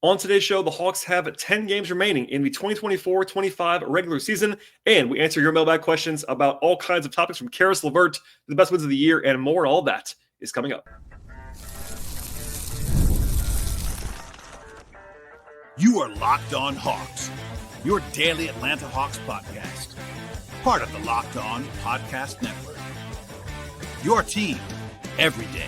On today's show, the Hawks have 10 games remaining in the 2024-25 regular season, and we answer your mailbag questions about all kinds of topics from Caris LeVert, the best wins of the year, and more. All that is coming up. You are Locked On Hawks, your daily Atlanta Hawks podcast. Part of the Locked On Podcast Network. Your team every day.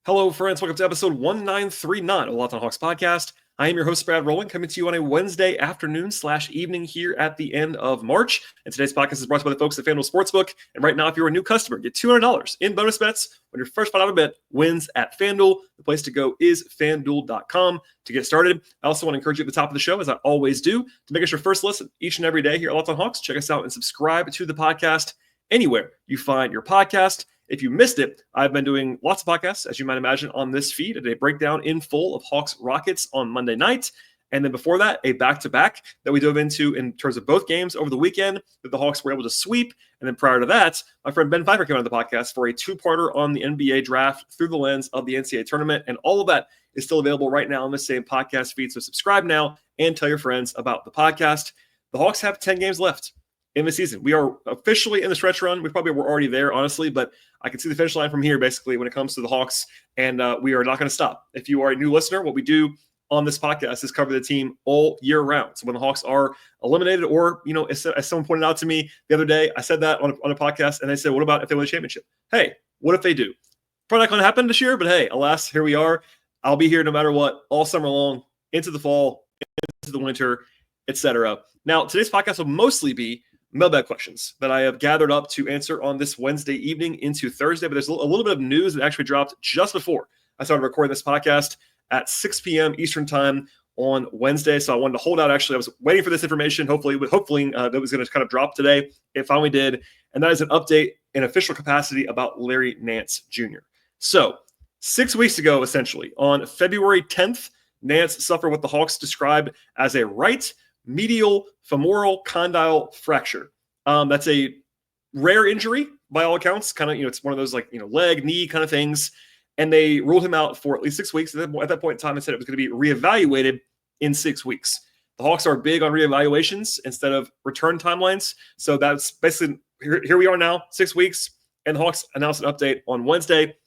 Hello, friends. Welcome to episode 1939 of the Locked On Hawks podcast. I am your host, Rowland, coming to you on a Wednesday afternoon/evening here at the end of March. And today's podcast is brought to you by the folks at FanDuel Sportsbook. And right now, if you're a new customer, get $200 in bonus bets when your first $5 bet wins at FanDuel. The place to go is FanDuel.com to get started. I also want to encourage you at the top of the show, as I always do, to make us your first listen each and every day here at Locked On Hawks. Check us out and subscribe to the podcast anywhere you find your podcast. If you missed it, I've been doing lots of podcasts, as you might imagine, on this feed. A breakdown in full of Hawks Rockets on Monday night. And then before that, a back-to-back that we dove into in terms of both games over the weekend that the Hawks were able to sweep. And then prior to that, my friend Ben Pfeiffer came on the podcast for a two-parter on the NBA draft through the lens of the NCAA tournament. And all of that is still available right now on the same podcast feed. So subscribe now and tell your friends about the podcast. The Hawks have 10 games left in the season. We are officially in the stretch run. We probably were already there, honestly, but I can see the finish line from here, basically, when it comes to the Hawks, and we are not going to stop. If you are a new listener, what we do on this podcast is cover the team all year round. So when the Hawks are eliminated, or, you know, as someone pointed out to me the other day, I said that on a podcast, and they said, what about if they win a championship? Hey, what if they do? Probably not going to happen this year, but hey, alas, here we are. I'll be here no matter what, all summer long, into the fall, into the winter, etc. Now, today's podcast will mostly be mailbag questions that I have gathered up to answer on this Wednesday evening into Thursday. But there's a little bit of news that actually dropped just before I started recording this podcast at 6 p.m. Eastern time on Wednesday. So I wanted to hold out. Actually, I was waiting for this information. Hopefully that was going to kind of drop today. It finally did. And that is an update in official capacity about Larry Nance Jr. So 6 weeks ago, essentially, on February 10th, Nance suffered what the Hawks described as a right medial femoral condyle fracture. That's a rare injury by all accounts. Kind of, it's one of those leg, knee kind of things. And they ruled him out for at least 6 weeks. At that point in time, they said it was going to be reevaluated in 6 weeks. The Hawks are big on reevaluations instead of return timelines. So that's basically, here we are now, 6 weeks. And the Hawks announced an update on Wednesday.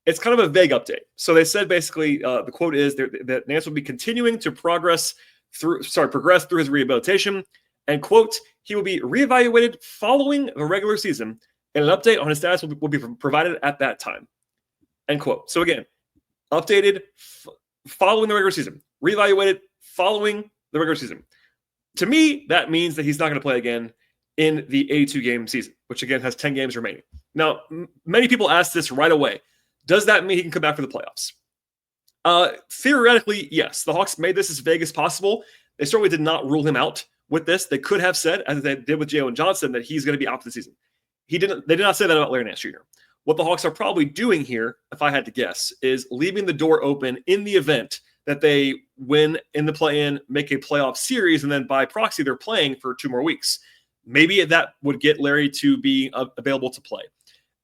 It's kind of a vague update. So they said basically, the quote is that Nance will be continuing to progress through his rehabilitation, and quote, he will be reevaluated following the regular season, and an update on his status will be provided at that time, end quote. So again, updated following the regular season, reevaluated following the regular season. To me, that means that he's not going to play again in the 82-game season, which again has 10 games remaining. Now, many people ask this right away. Does that mean he can come back for the playoffs? Theoretically, yes. The Hawks made this as vague as possible. They certainly did not rule him out with this. They could have said, as they did with Jalen Johnson, that he's going to be out for the season. They did not say that about Larry Nance Jr. What the Hawks are probably doing here, if I had to guess, is leaving the door open in the event that they win in the play-in, make a playoff series, and then by proxy, they're playing for 2 more weeks. Maybe that would get Larry to be available to play.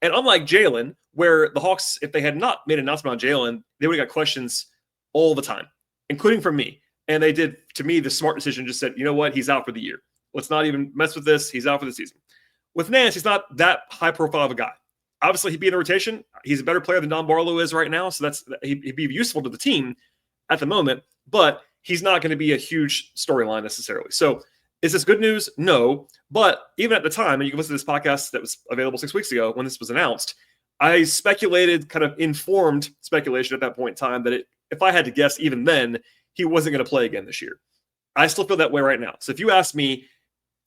And unlike Jalen, where the Hawks, if they had not made an announcement on Jalen, they would have got questions all the time, including from me. And they did, to me, the smart decision, just said, you know what, he's out for the year. Let's not even mess with this. He's out for the season. With Nance, he's not that high profile of a guy. Obviously, he'd be in a rotation. He's a better player than Don Barlow is right now, so he'd be useful to the team at the moment, but he's not going to be a huge storyline necessarily. So is this good news? No. But even at the time, and you can listen to this podcast that was available 6 weeks ago when this was announced, I speculated, kind of informed speculation at that point in time, that if I had to guess even then, he wasn't going to play again this year. I still feel that way right now. So if you ask me,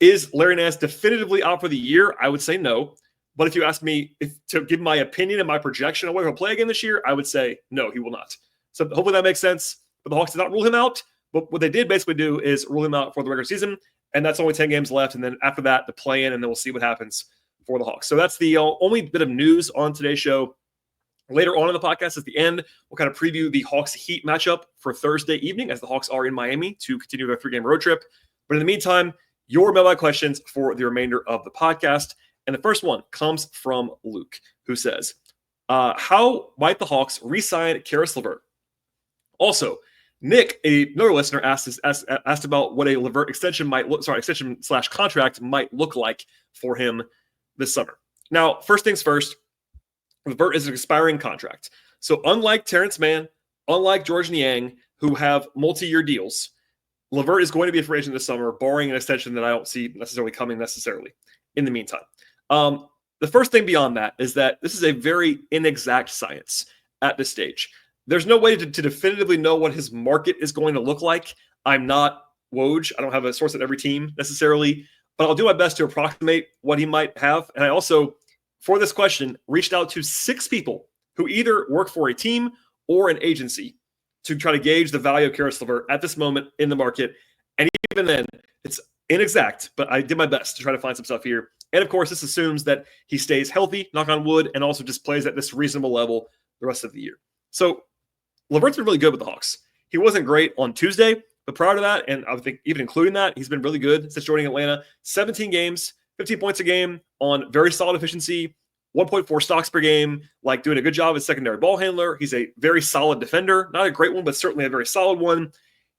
is Larry Nance definitively out for the year? I would say no. But if you ask me to give my opinion and my projection on whether he'll play again this year, I would say no, he will not. So hopefully that makes sense. But the Hawks did not rule him out. But what they did basically do is rule him out for the regular season. And that's only 10 games left. And then after that, the play-in, and then we'll see what happens for the Hawks. So that's the only bit of news on today's show. Later on in the podcast, at the end, we'll kind of preview the Hawks-Heat matchup for Thursday evening, as the Hawks are in Miami to continue their 3-game road trip. But in the meantime, your mailbag questions for the remainder of the podcast. And the first one comes from Luke, who says, how might the Hawks re-sign Caris LeVert? Also, Nick, another listener, asked about what a LeVert extension/contract might look like for him this summer. Now, first things first, LeVert is an expiring contract. So unlike Terrence Mann, unlike George Niang, who have multi-year deals, LeVert is going to be a free agent this summer, barring an extension that I don't see necessarily coming necessarily in the meantime. The first thing beyond that is that this is a very inexact science at this stage. There's no way to definitively know what his market is going to look like. I'm not Woj. I don't have a source at every team necessarily, but I'll do my best to approximate what he might have. And I also, for this question, reached out to 6 people who either work for a team or an agency to try to gauge the value of Caris LeVert at this moment in the market. And even then, it's inexact, but I did my best to try to find some stuff here. And of course, this assumes that he stays healthy, knock on wood, and also just plays at this reasonable level the rest of the year. So LeVert's been really good with the Hawks. He wasn't great on Tuesday, but prior to that, and I think even including that, he's been really good since joining Atlanta. 17 games, 15 points a game on very solid efficiency, 1.4 stocks per game, like doing a good job as secondary ball handler. He's a very solid defender. Not a great one, but certainly a very solid one.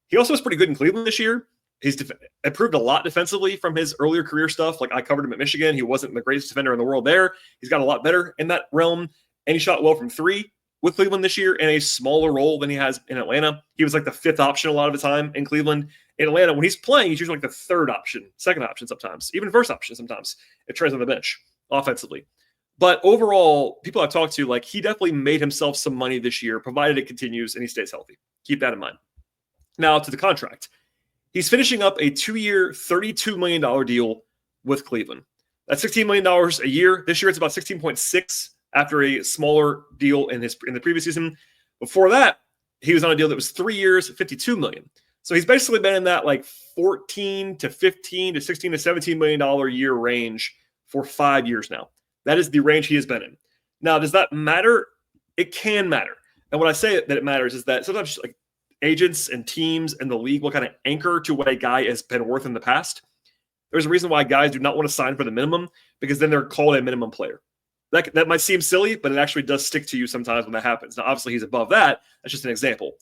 He also was pretty good in Cleveland this year. He's improved a lot defensively from his earlier career stuff. Like I covered him at Michigan. He wasn't the greatest defender in the world there. He's got a lot better in that realm. And he shot well from 3 with Cleveland this year in a smaller role than he has in Atlanta. He was like the 5th option a lot of the time in Cleveland. In Atlanta, when he's playing, he's usually like the 3rd option, 2nd option sometimes, even 1st option sometimes. It trays on the bench offensively. But overall, people I've talked to, like he definitely made himself some money this year, provided it continues and he stays healthy. Keep that in mind. Now to the contract. He's finishing up a 2-year, $32 million deal with Cleveland. That's $16 million a year. This year, it's about 16.6 after a smaller deal in the previous season. Before that, he was on a deal that was 3 years, $52 million. So he's basically been in that like 14 to 15 to 16 to $17 million a year range for 5 years now. That is the range he has been in. Now, does that matter? It can matter. And when I say that it matters is that sometimes like agents and teams and the league will kind of anchor to what a guy has been worth in the past. There's a reason why guys do not want to sign for the minimum, because then they're called a minimum player. That might seem silly, but it actually does stick to you sometimes when that happens. Now, obviously, he's above that. That's just an example.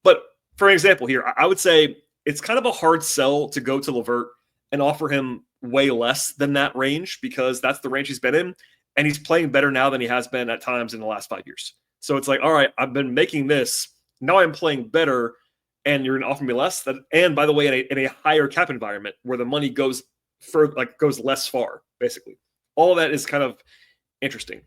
But for an example here, I would say it's kind of a hard sell to go to LeVert and offer him way less than that range, because that's the range he's been in, and he's playing better now than he has been at times in the last 5 years. So it's like, all right, I've been making this. Now I'm playing better, and you're going to offer me less. And by the way, in a higher cap environment where the money goes less far, basically. All of that is kind of interesting.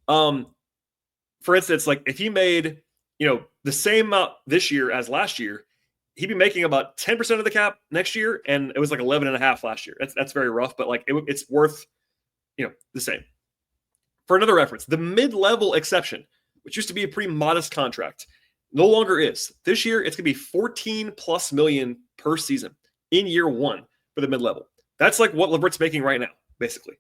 For instance, like if he made, the same amount this year as last year, he'd be making about 10% of the cap next year, and it was like 11.5 last year. That's very rough, but like it's worth, the same. For another reference, the mid-level exception, which used to be a pretty modest contract, no longer is. This year, it's going to be $14+ million per season in year 1 for the mid-level. That's like what LeVert's making right now, basically.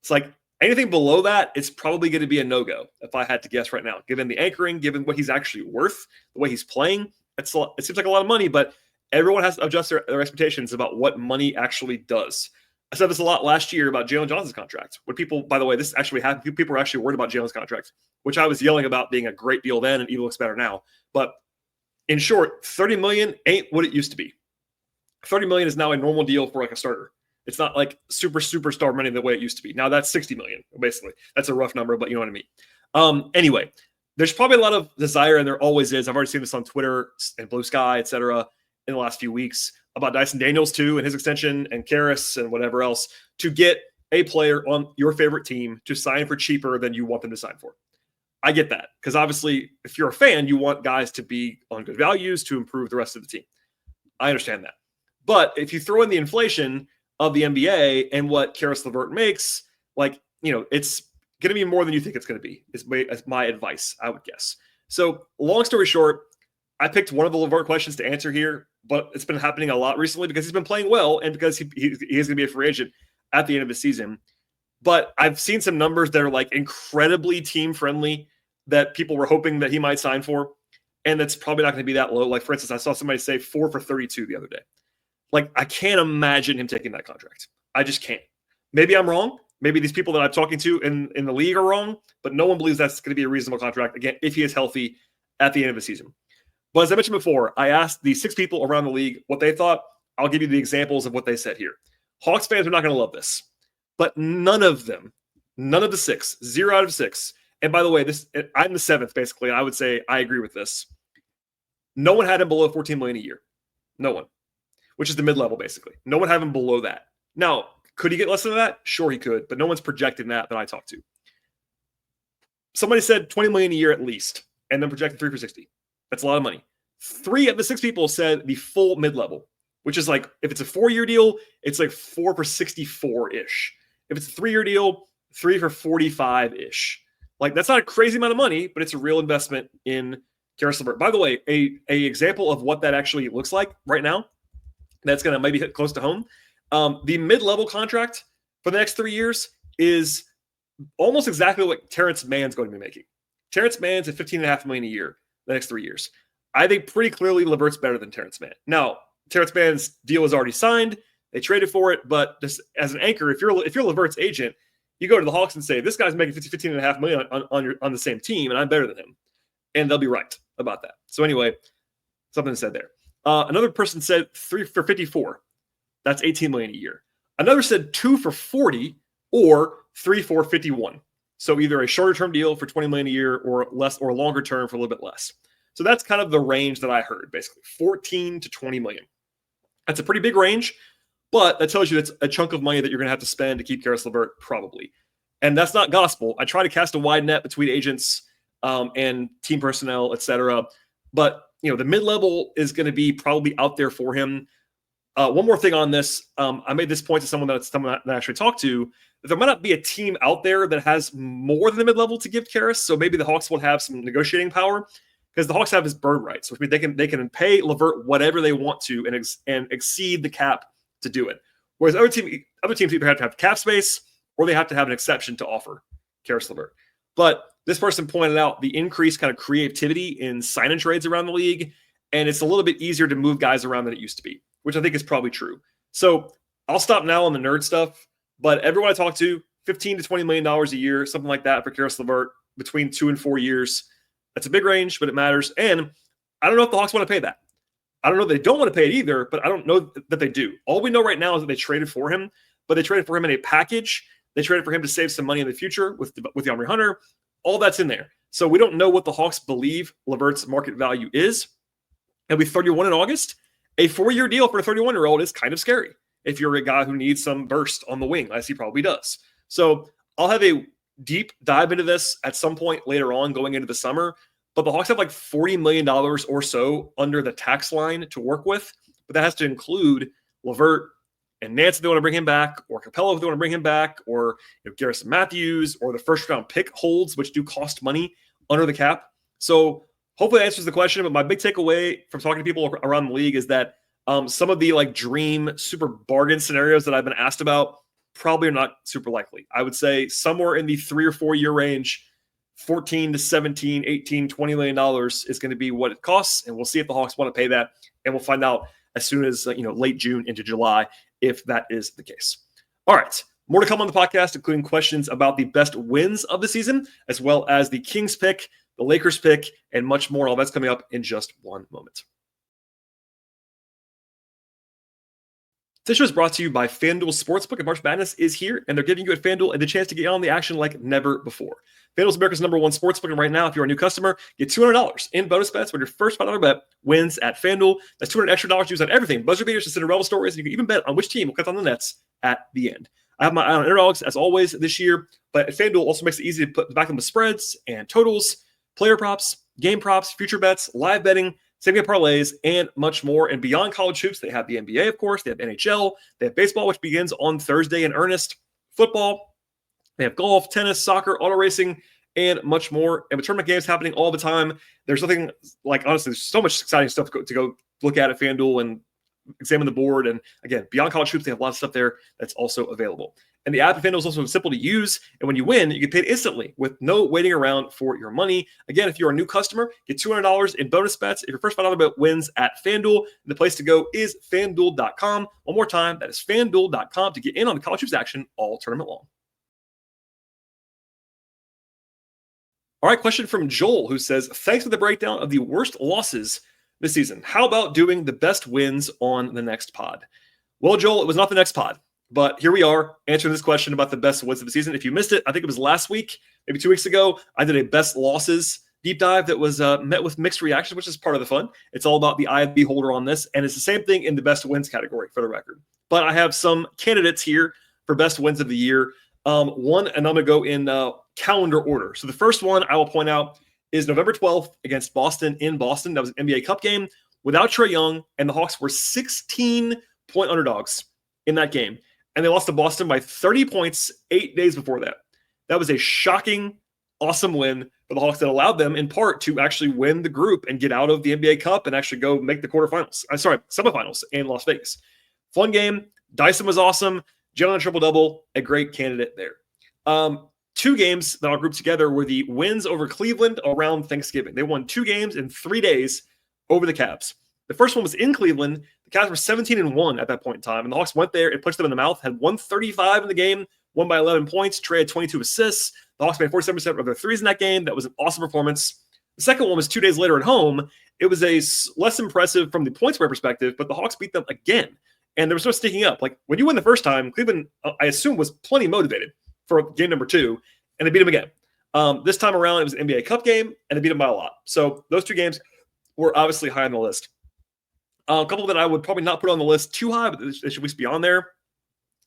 It's like anything below that, it's probably going to be a no-go, if I had to guess right now, given the anchoring, given what he's actually worth, the way he's playing. It seems like a lot of money, but everyone has to adjust their expectations about what money actually does. I said this a lot last year about Jalen Johnson's contract. When people, by the way, this actually happened. People were actually worried about Jalen's contract, which I was yelling about being a great deal then, and even looks better now. But in short, $30 million ain't what it used to be. $30 million is now a normal deal for like a starter. It's not like superstar money the way it used to be. Now that's $60 million, basically. That's a rough number, but you know what I mean. Anyway, there's probably a lot of desire, and there always is. I've already seen this on Twitter and Blue Sky, et cetera, in the last few weeks about Dyson Daniels too, and his extension, and Caris and whatever else, to get a player on your favorite team to sign for cheaper than you want them to sign for. I get that, because obviously if you're a fan, you want guys to be on good values to improve the rest of the team. I understand that. But if you throw in the inflation of the NBA and what Caris LeVert makes, it's going to be more than you think it's going to be, is my advice, I would guess. So long story short, I picked one of the LeVert questions to answer here, but it's been happening a lot recently because he's been playing well and because he is going to be a free agent at the end of the season. But I've seen some numbers that are like incredibly team friendly that people were hoping that he might sign for. And that's probably not going to be that low. Like, for instance, I saw somebody say 4 for 32 the other day. Like, I can't imagine him taking that contract. I just can't. Maybe I'm wrong. Maybe these people that I'm talking to in the league are wrong, but no one believes that's going to be a reasonable contract, again, if he is healthy at the end of the season. But as I mentioned before, I asked the 6 people around the league what they thought. I'll give you the examples of what they said here. Hawks fans are not going to love this, but none of the 6, 0 out of 6. And by the way, I'm the 7th basically, and I would say I agree with this. No one had him below 14 million a year. No one, which is the mid-level basically. No one had him below that. Now, could he get less than that? Sure, he could, but no one's projecting that I talked to. Somebody said 20 million a year at least, and then projected 3 for 60. That's a lot of money. 3 of the 6 people said the full mid-level, which is like, if it's a 4-year deal, it's like 4 for 64-ish. If it's a 3-year deal, 3 for 45-ish. Like, that's not a crazy amount of money, but it's a real investment in Caris LeVert. By the way, a example of what that actually looks like right now, that's going to maybe hit close to home. The mid-level contract for the next 3 years is almost exactly what Terrence Mann's going to be making. Terrence Mann's at $15.5 million a year the next 3 years. I think pretty clearly LeVert's better than Terrence Mann. Now, Terrence Mann's deal is already signed. They traded for it, but just as an anchor, if you're LeVert's agent, you go to the Hawks and say, this guy's making $15.5 million on the same team, and I'm better than him. And they'll be right about that. So anyway, something said there. Another person said 3 for 54. That's $18 million a year. Another said 2 for 40 or 3 for 51. So either a shorter term deal for 20 million a year or less, or a longer term for a little bit less. So that's kind of the range that I heard, basically 14 to 20 million. That's a pretty big range, but that tells you that's a chunk of money that you're going to have to spend to keep Caris LeVert, probably. And that's not gospel. I try to cast a wide net between agents and team personnel, etc. But the mid-level is going to be probably out there for him. One more thing on this. I made this point to someone that I actually talked to. There might not be a team out there that has more than the mid-level to give Caris, so maybe the Hawks will have some negotiating power because the Hawks have his bird rights, which means they can pay LeVert whatever they want to and exceed the cap to do it. Whereas other teams either have to have cap space or they have to have an exception to offer Caris LeVert. But this person pointed out the increased kind of creativity in sign and trades around the league, and it's a little bit easier to move guys around than it used to be, which I think is probably true. So I'll stop now on the nerd stuff. But everyone I talk to, $15 to $20 million a year, something like that for Caris LeVert between 2 and 4 years. That's a big range, but it matters. And I don't know if the Hawks want to pay that. I don't know if they don't want to pay it either, but I don't know that they do. All we know right now is that they traded for him, but they traded for him in a package. They traded for him to save some money in the future with DeAndre Hunter. All that's in there. So we don't know what the Hawks believe LeVert's market value is. He'll be 31 in August. A 4-year deal for a 31-year-old is kind of scary if you're a guy who needs some burst on the wing, as he probably does. So I'll have a deep dive into this at some point later on going into the summer. But the Hawks have like $40 million or so under the tax line to work with. But that has to include LeVert and Nance if they want to bring him back, or Capella if they want to bring him back, or Garrison Matthews, or the first-round pick holds, which do cost money under the cap. So hopefully that answers the question. But my big takeaway from talking to people around the league is that some of the dream super bargain scenarios that I've been asked about probably are not super likely. I would say somewhere in the 3 or 4 year range, 14 to 17, 18, $20 million is going to be what it costs. And we'll see if the Hawks want to pay that. And we'll find out as soon as, late June into July, if that is the case. All right. More to come on the podcast, including questions about the best wins of the season, as well as the Kings pick, the Lakers pick, and much more. All that's coming up in just one moment. This show is brought to you by FanDuel Sportsbook, and March Madness is here, and they're giving you at FanDuel the chance to get on the action like never before. FanDuel is America's #1 sportsbook, and right now, if you're a new customer, get $200 in bonus bets when your first $5 bet wins at FanDuel. That's $200 extra dollars to use on everything, buzzer beaters to Cinderella stories, and you can even bet on which team will cut on the nets at the end. I have my eye on underdogs, as always, this year, but FanDuel also makes it easy to put back them with spreads and totals, player props, game props, future bets, live betting, same-game parlays, and much more. And beyond college hoops, they have the NBA, of course. They have NHL. They have baseball, which begins on Thursday in earnest. Football. They have golf, tennis, soccer, auto racing, and much more. And with tournament games happening all the time, there's nothing like, honestly, there's so much exciting stuff to go look at FanDuel and examine the board. And again, beyond college hoops, they have a lot of stuff there that's also available. And the app at FanDuel is also simple to use. And when you win, you get paid instantly with no waiting around for your money. Again, if you're a new customer, get $200 in bonus bets if your first $5 bet wins at FanDuel. The place to go is FanDuel.com. One more time, that is FanDuel.com to get in on the college hoops action all tournament long. All right, question from Joel, who says, thanks for the breakdown of the worst losses this season. How about doing the best wins on the next pod? Well, Joel, it was not the next pod, but here we are answering this question about the best wins of the season. If you missed it, I think it was last week, maybe 2 weeks ago, I did a best losses deep dive that was met with mixed reactions, which is part of the fun. It's all about the eye of the beholder on this, and it's the same thing in the best wins category for the record. But I have some candidates here for best wins of the year. One, and I'm going to go in calendar order. So the first one I will point out is November 12th against Boston in Boston. That was an NBA Cup game without Trae Young, and the Hawks were 16-point underdogs in that game. And they lost to Boston by 30 points 8 days before that. That was a shocking, awesome win for the Hawks that allowed them in part to actually win the group and get out of the NBA Cup and actually go make the semifinals in Las Vegas. Fun game. Dyson was awesome. Jalen triple-double, a great candidate there. Two games that I'll group together were the wins over Cleveland around Thanksgiving. They won 2 games in 3 days over the Cavs. The first one was in Cleveland. The Cavs were 17-1 at that point in time, and the Hawks went there and punched them in the mouth, had 135 in the game, won by 11 points. Trae had 22 assists. The Hawks made 47% of their threes in that game. That was an awesome performance. The second one was 2 days later at home. It was a less impressive from the points spread perspective, but the Hawks beat them again. And there was no sneaking up. Like when you win the first time, Cleveland, I assume, was plenty motivated for game number 2, and they beat them again. This time around, it was an NBA Cup game, and they beat them by a lot. So those 2 games were obviously high on the list. A couple that I would probably not put on the list too high, but they should at least be on there.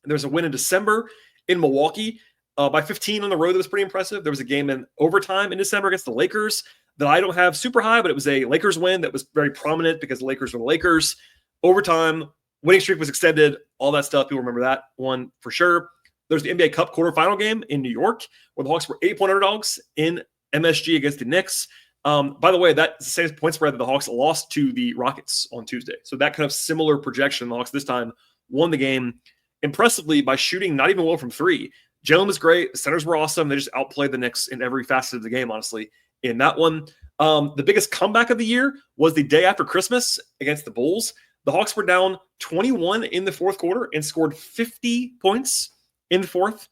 There's a win in December in Milwaukee by 15 on the road that was pretty impressive. There was a game in overtime in December against the Lakers that I don't have super high, but it was a Lakers win that was very prominent because the Lakers were the Lakers. Overtime, winning streak was extended, all that stuff. People remember that one for sure. There's the NBA Cup quarterfinal game in New York where the Hawks were 8-point underdogs in MSG against the Knicks. By the way, that's the same point spread that the Hawks lost to the Rockets on Tuesday. So that kind of similar projection. The Hawks this time won the game impressively by shooting not even well from 3. Jalen was great. The centers were awesome. They just outplayed the Knicks in every facet of the game, honestly, in that one. The biggest comeback of the year was the day after Christmas against the Bulls. The Hawks were down 21 in the fourth quarter and scored 50 points in the fourth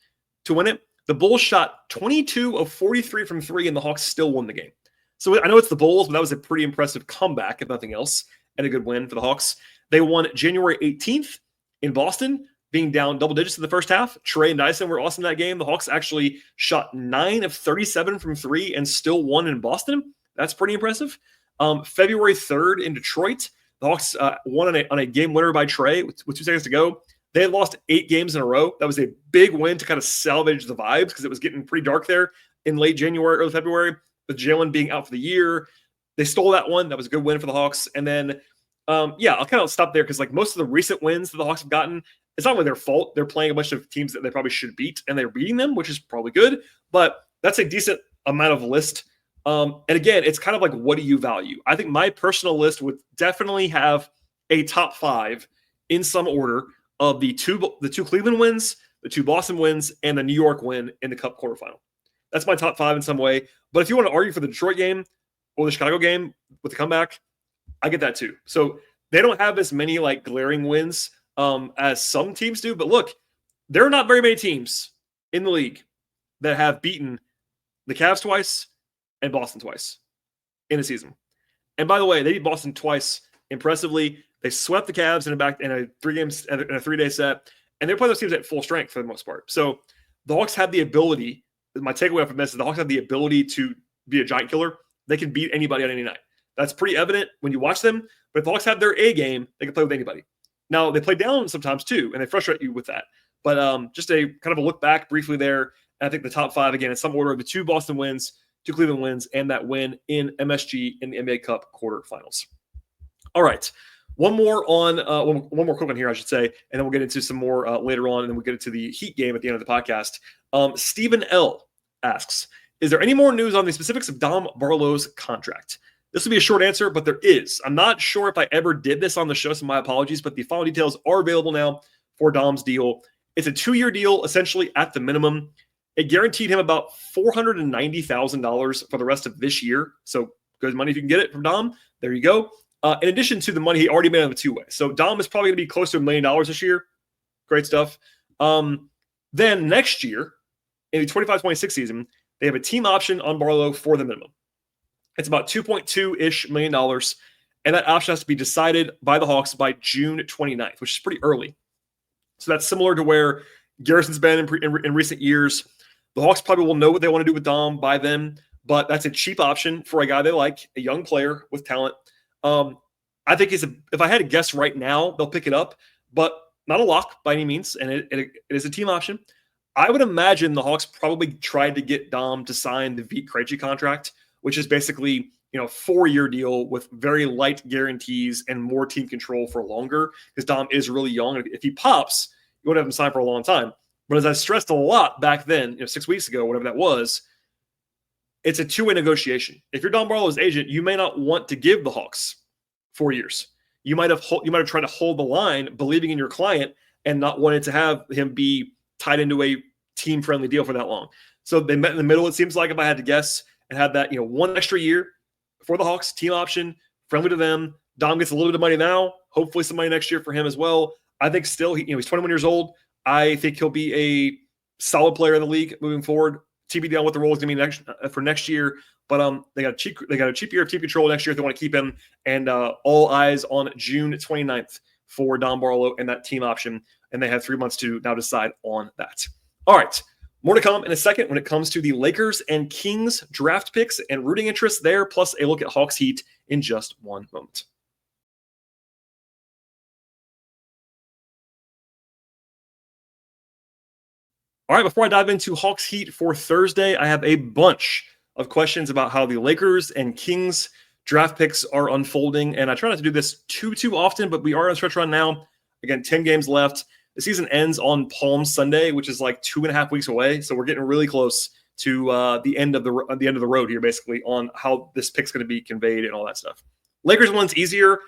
to win it. The Bulls shot 22 of 43 from 3, and the Hawks still won the game. So I know it's the Bulls, but that was a pretty impressive comeback, if nothing else, and a good win for the Hawks. They won January 18th in Boston, being down double digits in the first half. Trae and Dyson were awesome in that game. The Hawks actually shot 9 of 37 from 3 and still won in Boston. That's pretty impressive. February 3rd in Detroit, the Hawks won on a game winner by Trae with 2 seconds to go. They had lost 8 games in a row. That was a big win to kind of salvage the vibes because it was getting pretty dark there in late January, early February. With Jalen being out for the year, they stole that one. That was a good win for the Hawks. And then, I'll kind of stop there because like most of the recent wins that the Hawks have gotten, it's not really their fault. They're playing a bunch of teams that they probably should beat, and they're beating them, which is probably good. But that's a decent amount of list. And again, it's kind of like, what do you value? I think my personal list would definitely have a top 5 in some order of the two Cleveland wins, the 2 Boston wins, and the New York win in the Cup quarterfinal. That's my top 5 in some way. But if you want to argue for the Detroit game or the Chicago game with the comeback, I get that too. So they don't have as many like glaring wins as some teams do. But look, there are not very many teams in the league that have beaten the Cavs twice and Boston twice in a season. And by the way, they beat Boston twice impressively. They swept the Cavs in a 3-day set, and they're playing those teams at full strength for the most part. So the Hawks have the ability. My takeaway from this is the Hawks have the ability to be a giant killer. They can beat anybody on any night. That's pretty evident when you watch them. But if the Hawks have their A game, they can play with anybody. Now, they play down sometimes too, and they frustrate you with that. But just a kind of a look back briefly there. And I think the top 5, again, in some order, the 2 Boston wins, 2 Cleveland wins, and that win in MSG in the NBA Cup quarterfinals. All right. One more quick one here, I should say, and then we'll get into some more later on, and then we'll get into the Heat game at the end of the podcast. Stephen L. asks, is there any more news on the specifics of Dom Barlow's contract? This will be a short answer, but there is. I'm not sure if I ever did this on the show, so my apologies, but the final details are available now for Dom's deal. It's a 2-year deal, essentially at the minimum. It guaranteed him about $490,000 for the rest of this year. So good money if you can get it from Dom. There you go. In addition to the money he already made on the 2-way. So Dom is probably going to be close to $1 million this year. Great stuff. Then next year, in the 25-26 season, they have a team option on Barlow for the minimum. It's about $2.2-ish million. And that option has to be decided by the Hawks by June 29th, which is pretty early. So that's similar to where Garrison's been in recent years. The Hawks probably will know what they want to do with Dom by then, but that's a cheap option for a guy they like, a young player with talent. I think if I had to guess right now, they'll pick it up, but not a lock by any means, and it is a team option. I would imagine the Hawks probably tried to get Dom to sign the Vit Krejci contract, which is basically 4-year deal with very light guarantees and more team control for longer, because Dom is really young. If he pops, you would have him sign for a long time. But as I stressed a lot back then, 6 weeks ago, whatever that was, it's a two-way negotiation. If you're Don Barlow's agent, you may not want to give the Hawks 4 years. You might have tried to hold the line, believing in your client and not wanting to have him be tied into a team-friendly deal for that long. So they met in the middle, it seems like, if I had to guess, and had that 1 extra year for the Hawks, team option, friendly to them. Dom gets a little bit of money now, hopefully some money next year for him as well. I think still, he's 21 years old. I think he'll be a solid player in the league moving forward. TBD on what the role is going to be for next year, but they got a cheap year of team control next year if they want to keep him, and all eyes on June 29th for Don Barlow and that team option, and they have 3 months to now decide on that. All right, more to come in a second when it comes to the Lakers and Kings draft picks and rooting interest there, plus a look at Hawks Heat in just one moment. All right, before I dive into Hawks Heat for Thursday, I have a bunch of questions about how the Lakers and Kings draft picks are unfolding. And I try not to do this too often, but we are on a stretch run now. Again, 10 games left. The season ends on Palm Sunday, which is like 2.5 weeks away. So we're getting really close to the end of the road here, basically, on how this pick's going to be conveyed and all that stuff. Lakers one's easier.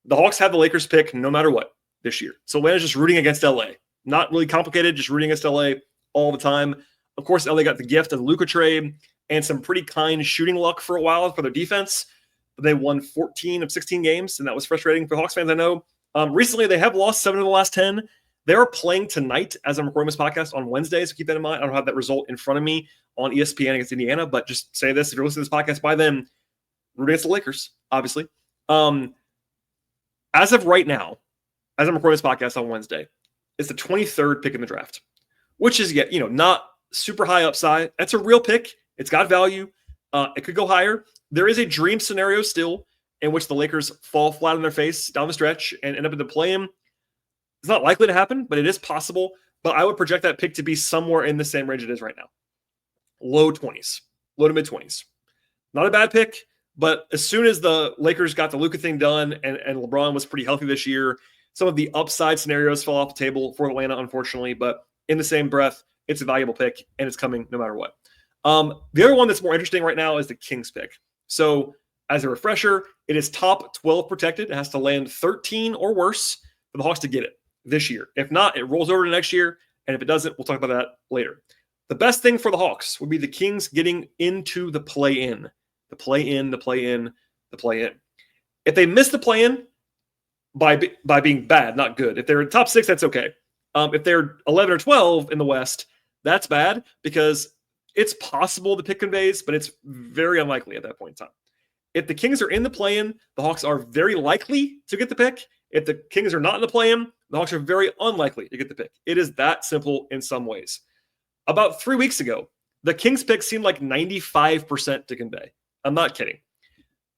The Hawks have the Lakers pick no matter what this year. So Atlanta's just rooting against LA. Not really complicated, just rooting against LA all the time. Of course, LA got the gift of the Luka trade and some pretty kind shooting luck for a while for their defense. But they won 14 of 16 games, and that was frustrating for Hawks fans, I know. Recently, they have lost 7 of the last 10. They are playing tonight as I'm recording this podcast on Wednesday, so keep that in mind. I don't have that result in front of me on ESPN against Indiana, but just say this. If you're listening to this podcast by then, root against the Lakers, obviously. As of right now, as I'm recording this podcast on Wednesday, it's the 23rd pick in the draft, which is not super high upside. That's a real pick. It's got value. It could go higher. There is a dream scenario still in which the Lakers fall flat on their face down the stretch and end up in the play-in. It's not likely to happen, but it is possible. But I would project that pick to be somewhere in the same range it is right now. Low 20s, low to mid 20s. Not a bad pick, but as soon as the Lakers got the Luka thing done and LeBron was pretty healthy this year, some of the upside scenarios fell off the table for Atlanta, unfortunately. But in the same breath, it's a valuable pick, and it's coming no matter what. The other one that's more interesting right now is the Kings pick. So as a refresher, it is top 12 protected. It has to land 13 or worse for the Hawks to get it this year. If not, it rolls over to next year. And if it doesn't, we'll talk about that later. The best thing for the Hawks would be the Kings getting into the play-in. The play-in. If they miss the play-in by being bad, not good. If they're in top 6, that's okay. If they're 11 or 12 in the West, that's bad because it's possible the pick conveys, but it's very unlikely at that point in time. If the Kings are in the play-in, the Hawks are very likely to get the pick. If the Kings are not in the play-in, the Hawks are very unlikely to get the pick. It is that simple in some ways. About 3 weeks ago, the Kings pick seemed like 95% to convey. I'm not kidding.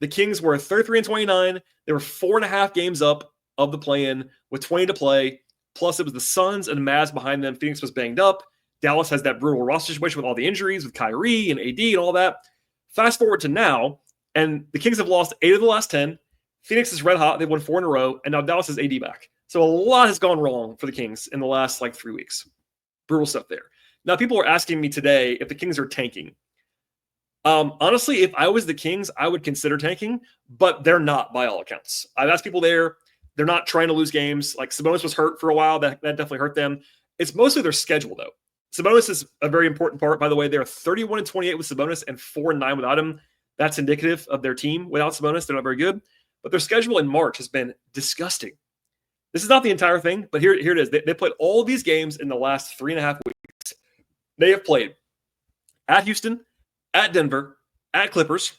The Kings were 33-29. They were 4.5 games up of the play-in with 20 to play. Plus, it was the Suns and the Mavs behind them. Phoenix was banged up. Dallas has that brutal roster situation with all the injuries with Kyrie and AD and all that. Fast forward to now, and the Kings have lost 8 of the last 10. Phoenix is red hot. They've won 4 in a row, and now Dallas has AD back. So a lot has gone wrong for the Kings in the last 3 weeks. Brutal stuff there. Now, people are asking me today if the Kings are tanking. Honestly, if I was the Kings, I would consider tanking, but they're not by all accounts. I've asked people there. They're not trying to lose games. Like Sabonis was hurt for a while. That definitely hurt them. It's mostly their schedule, though. Sabonis is a very important part, by the way. They're 31-28 with Sabonis and 4-9 without him. That's indicative of their team. Without Sabonis, they're not very good. But their schedule in March has been disgusting. This is not the entire thing, but here it is. They played all of these games in the last 3.5 weeks. They have played at Houston, at Denver, at Clippers,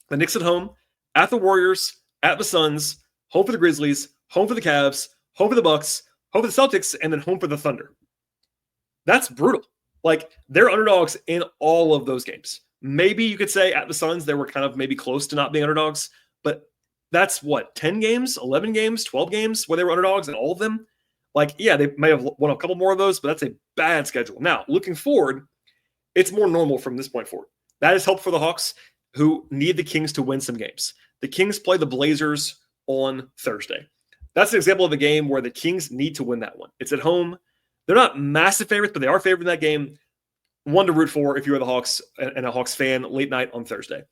the Knicks at home, at the Warriors, at the Suns, home for the Grizzlies, home for the Cavs, home for the Bucks, home for the Celtics, and then home for the Thunder. That's brutal. Like, they're underdogs in all of those games. Maybe you could say at the Suns, they were kind of maybe close to not being underdogs, but that's what, 10 games, 11 games, 12 games where they were underdogs in all of them? Like, yeah, they may have won a couple more of those, but that's a bad schedule. Now, looking forward, it's more normal from this point forward. That is helpful for the Hawks, who need the Kings to win some games. The Kings play the Blazers on Thursday. That's an example of a game where the Kings need to win that one. It's at home. They're not massive favorites, but they are favored in that game. One to root for if you're the Hawks and a Hawks fan late night on Thursday.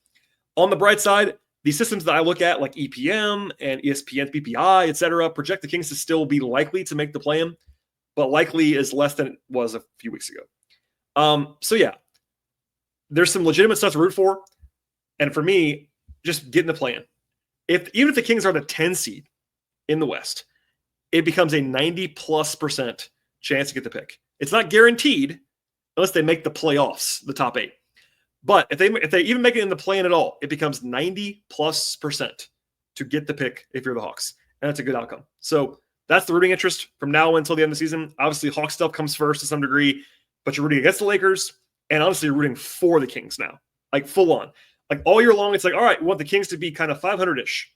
On the bright side, the systems that I look at, like EPM and ESPN, PPI, etc., project the Kings to still be likely to make the play-in, but likely is less than it was a few weeks ago. So yeah, there's some legitimate stuff to root for. And for me, just getting the play-in. Even if the Kings are the 10 seed in the West, it becomes a 90+% chance to get the pick. It's not guaranteed unless they make the playoffs, the top 8. But if they even make it in the play-in at all, it becomes 90+% to get the pick if you're the Hawks. And that's a good outcome. So that's the rooting interest from now until the end of the season. Obviously, Hawks stuff comes first to some degree, but you're rooting against the Lakers, and honestly, you're rooting for the Kings now. Like, full on. Like, all year long, it's like, all right, we want the Kings to be kind of 500-ish.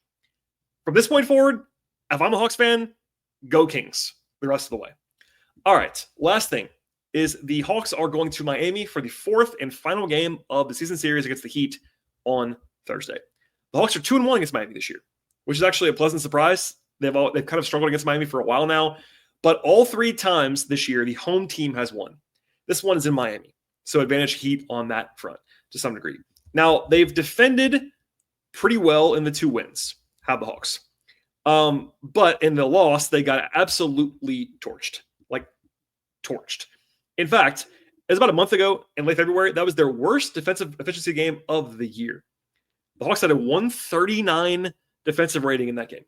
From this point forward, if I'm a Hawks fan, go Kings the rest of the way. All right, last thing is the Hawks are going to Miami for the 4th and final game of the season series against the Heat on Thursday. The Hawks are 2-1 against Miami this year, which is actually a pleasant surprise. They've kind of struggled against Miami for a while now, but all 3 times this year, the home team has won. This one is in Miami, so advantage Heat on that front to some degree. Now, they've defended pretty well in the 2 wins, have the Hawks. But in the loss, they got absolutely torched. Like, torched. In fact, it was about a month ago in late February, that was their worst defensive efficiency game of the year. The Hawks had a 139 defensive rating in that game.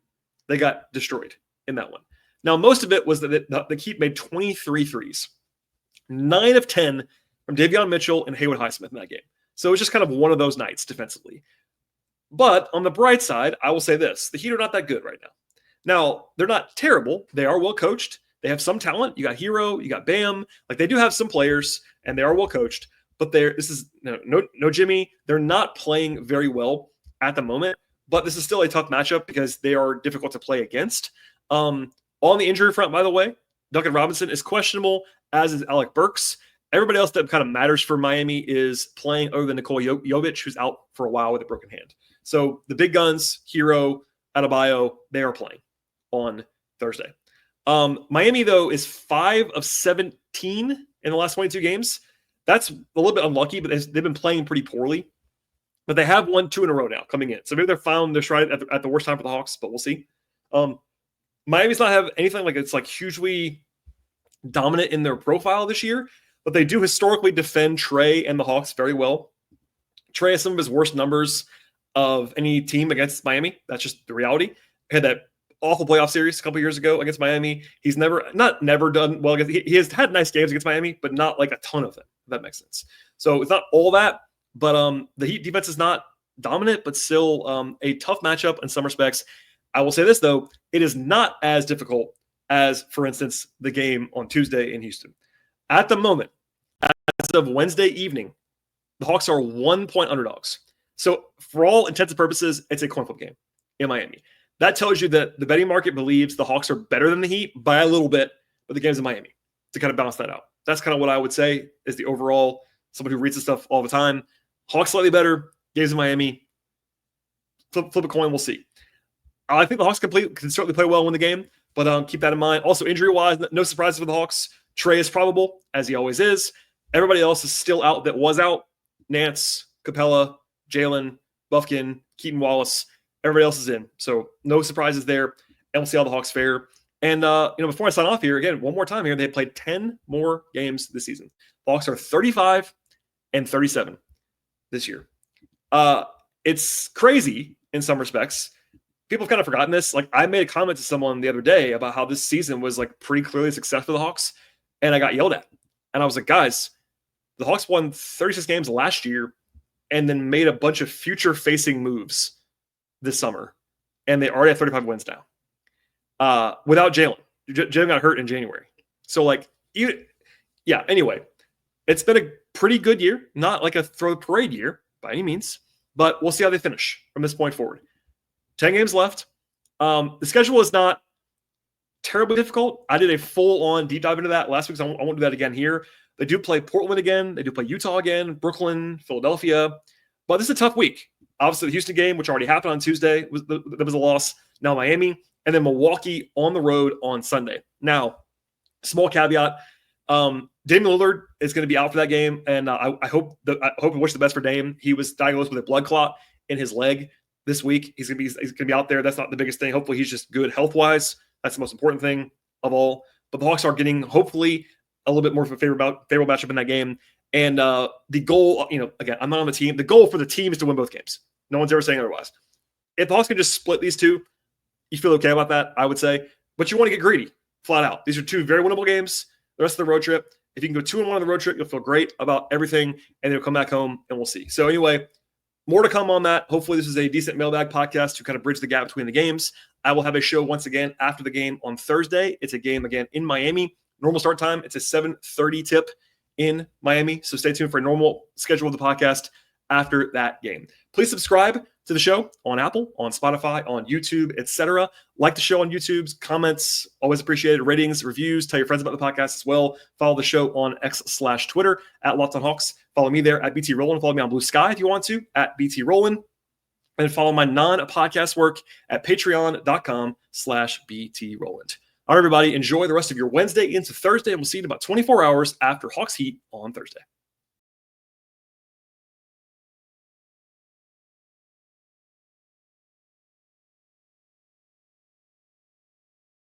They got destroyed in that one. Now, most of it was that the Heat made 23 threes. 9 of 10 from Davion Mitchell and Haywood Highsmith in that game. So it was just kind of one of those nights defensively. But on the bright side, I will say this. The Heat are not that good right now. Now, they're not terrible. They are well coached. They have some talent. You got Hero, you got Bam. Like, they do have some players, and they are well coached. But this is no Jimmy. They're not playing very well at the moment. But this is still a tough matchup because they are difficult to play against. On the injury front, by the way, Duncan Robinson is questionable, as is Alec Burks. Everybody else that kind of matters for Miami is playing other than Nikola Jovic, who's out for a while with a broken hand. So the big guns, Hero, Adebayo, they are playing on Thursday. Miami, though, is 5 of 17 in the last 22 games. That's a little bit unlucky, but they've been playing pretty poorly. But they have won 2 in a row now coming in. So maybe they're trying at the worst time for the Hawks, but we'll see. Miami's not have anything like it's like hugely dominant in their profile this year, but they do historically defend Trey and the Hawks very well. Trey has some of his worst numbers of any team against Miami. That's just the reality. He had that awful playoff series a couple years ago against Miami. He's never done well against. He has had nice games against Miami, but not like a ton of them, if that makes sense. So it's not all that, but the Heat defense is not dominant, but still a tough matchup in some respects. I will say this, though. It is not as difficult as, for instance, the game on Tuesday in Houston. At the moment, as of Wednesday evening, the Hawks are 1-point underdogs. So for all intents and purposes, it's a coin flip game in Miami. That tells you that the betting market believes the Hawks are better than the Heat by a little bit, but the game's in Miami to kind of balance that out. That's kind of what I would say is the overall, someone who reads this stuff all the time. Hawks slightly better, game's in Miami. Flip a coin, we'll see. I think the Hawks can certainly play well in the game, but keep that in mind. Also, injury-wise, no surprises for the Hawks. Trey is probable, as he always is. Everybody else is still out that was out. Nance, Capella, Jalen, Bufkin, Keaton Wallace. Everybody else is in. So no surprises there. And we'll see how the Hawks fare. And, before I sign off here, again, one more time here, they played 10 more games this season. The Hawks are 35 and 37 this year. It's crazy in some respects. People have kind of forgotten this. Like, I made a comment to someone the other day about how this season was like pretty clearly a success for the Hawks, and I got yelled at. And I was like, guys, the Hawks won 36 games last year and then made a bunch of future-facing moves this summer and they already have 35 wins now. Without Jalen. Jalen got hurt in January. So, like, anyway, it's been a pretty good year. Not like a throw the parade year by any means, but we'll see how they finish from this point forward. 10 games left. The schedule is not terribly difficult. I did a full-on deep dive into that last week, so I won't do that again here. They do play Portland again. They do play Utah again, Brooklyn, Philadelphia. But this is a tough week. Obviously, the Houston game, which already happened on Tuesday, there was a loss. Now Miami, and then Milwaukee on the road on Sunday. Now, small caveat, Damian Lillard is going to be out for that game, and I hope and wish the best for Dame. He was diagnosed with a blood clot in his leg this week. He's going to be out there. That's not the biggest thing. Hopefully, he's just good health-wise. That's the most important thing of all. But the Hawks are getting, hopefully, a little bit more of a favorable matchup in that game. And the goal, again, I'm not on the team. The goal for the team is to win both games. No one's ever saying otherwise. If the Hawks can just split these two, you feel okay about that, I would say. But you want to get greedy, flat out. These are two very winnable games. The rest of the road trip, if you can go 2-1 on the road trip, you'll feel great about everything, and then you'll come back home, and we'll see. So anyway, more to come on that. Hopefully this is a decent mailbag podcast to kind of bridge the gap between the games. I will have a show once again after the game on Thursday. It's a game again in Miami. Normal start time. It's a 7:30 tip in Miami. So stay tuned for a normal schedule of the podcast after that game. Please subscribe to the show on Apple, on Spotify, on YouTube, etc. Like the show on YouTube's comments, always appreciated. Ratings, reviews, tell your friends about the podcast as well. Follow the show on X/Twitter at Locked On Hawks. Follow me there at BT Rowland. Follow me on Blue Sky if you want to at BT Rowland. And follow my non-podcast work at patreon.com/BT Rowland. All right, everybody, enjoy the rest of your Wednesday into Thursday, and we'll see you in about 24 hours after Hawks Heat on Thursday.